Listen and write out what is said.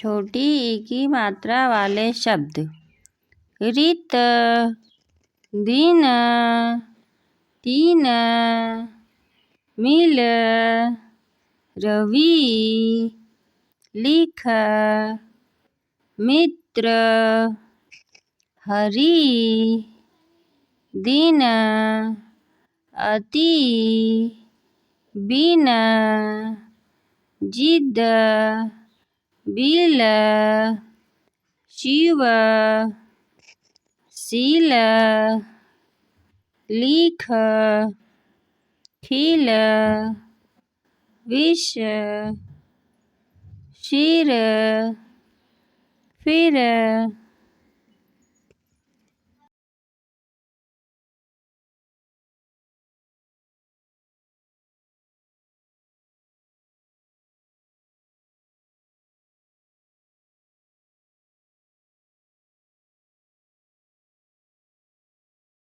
छोटी ई की मात्रा वाले शब्द। रित, दिन, तीन, मिल, रवि, लिख, मित्र, हरि, दिन, अति, बिन, जिद, बिल, शिव, शील, लिख, खिल, विष, शिर, फिर।